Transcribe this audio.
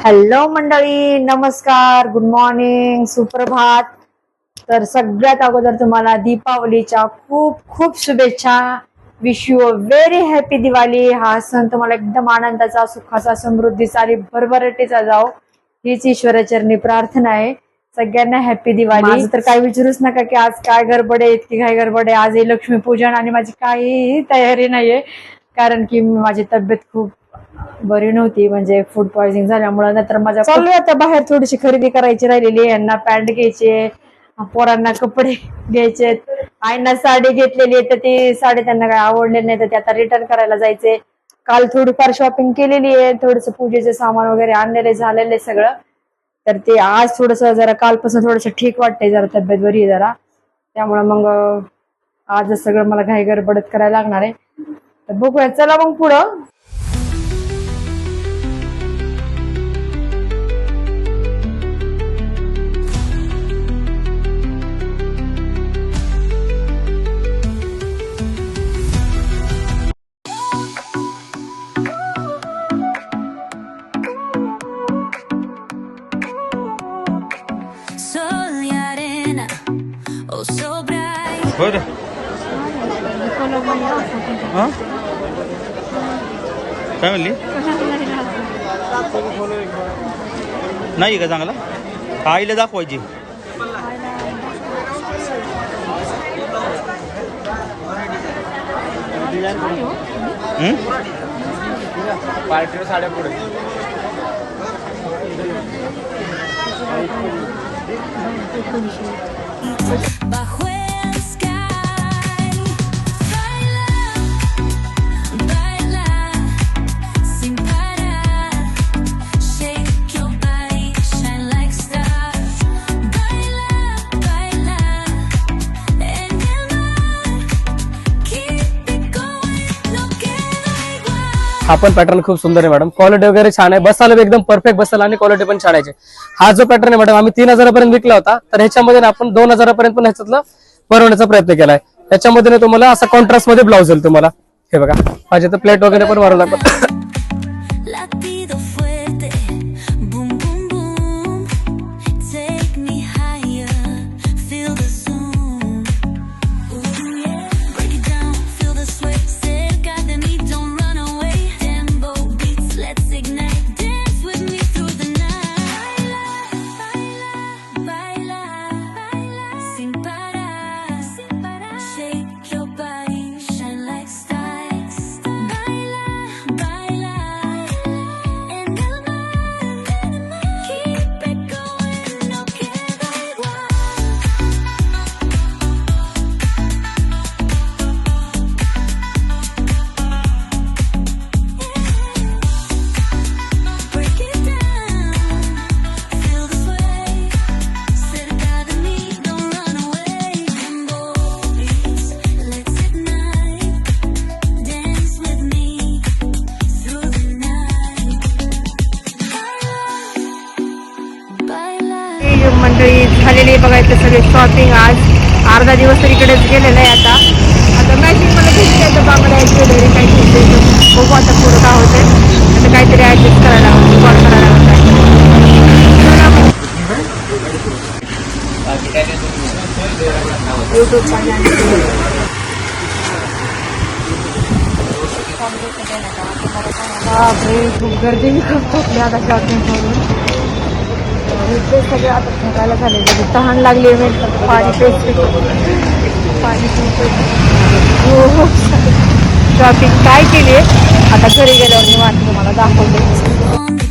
Hello मंडळी, नमस्कार, good morning, सुप्रभात. तर सगळ्यात अगोदर तुम्हाला दीपावलीच्या खूप खूप शुभेच्छा. Wish you a very happy Diwali. हा सण तुम्हाला एकदम आनंदाचा, सुखाचा, समृद्धीचा आणि भरभराटीचा जाओ हीच ईश्वराचरणी प्रार्थना आहे. सगळ्यांना हॅपी दिवाळी. माझं तर काही विचारूच नका की आज काय गडबड आहे, इतकी काय गडबड आहे. आज आहे लक्ष्मीपूजन आणि माझी काहीही तयारी नाहीये, कारण की माझी तब्येत खूप बरी नव्हती, म्हणजे फूड पॉइझनिंग झाल्यामुळे. नंतर माझ्या चालू आता बाहेर थोडीशी खरेदी करायची राहिलेली. यांना पॅन्ट घ्यायचे, पोरांना कपडे घ्यायचे, आईंना साडी घेतलेली आहे तर ती साडी त्यांना काय आवडली नाही तर ते आता रिटर्न करायला जायचे. काल थोडीफार शॉपिंग केलेली आहे, थोडस पूजेचे सामान वगैरे आणलेले झालेले सगळं. तर ते आज थोडस जरा कालपासून थोडस ठीक वाटतंय, जरा तब्येत बरी आहे जरा, त्यामुळे मग आज सगळं मला घाई गडबडत करायला लागणार आहे. तर बघूया, चला मग पुढं. बरं काय म्हणली? नाही का चांगला? आईला दाखवायची. पार्टीवर साड्या पुढे bajo el sky, baila, baila, sin parar, shake your body, shine like stars, baila, baila, en el mar, keep it going, no queda igual. हा पण पॅटर्न खूप सुंदर आहे मॅडम. क्वालिटी वगैरे छान आहे, बसायला एकदम परफेक्ट बसायला आणि क्वालिटी पण छान आहे. हा जो पॅटर्न आहे मॅडम, आम्ही 3000 पर्यंत विकला होता, तर ह्याच्यामध्ये आपण 2000 पर्यंत पण ह्याच्यातलं बनवण्याचा प्रयत्न केलाय. त्याच्यामध्ये तुम्हाला असा कॉन्ट्रास्ट मध्ये ब्लाउज येईल तुम्हाला. हे बघा, माझे तर प्लेट वगैरे पण मारवला. Latido fuerte, boom boom boom, take me higher, feel the zoom, ooh yeah, break it down, feel the sweat, cerca de mí, don't run away, tempo beats, let's ignite, dance with me through the night, baila, baila, baila, sin parar, shake your body, shine like stars, baila, baila. मंडळी झालेली बघायचं सगळे shopping. आज अर्धा दिवस तर इकडेच गेलेला आहे. आता मॅचिंग मला भेटते, आता बांगड्या ज्वेलरी काही घेतली, बघू आता पुढं काय होतंय. आता काहीतरी ऍडजस्ट करायला लागतं, कॉल करायला लागतं. युट्यूब खूप गर्दी खूप थोडली आता शॉपिंग करून. ते सगळे आता थकायला झाले, तहान लागली. पाणी पेस्ट पाणी हो शॉपिंग काय केली आता घरी गेल्यावर मी तुम्हाला दाखवते.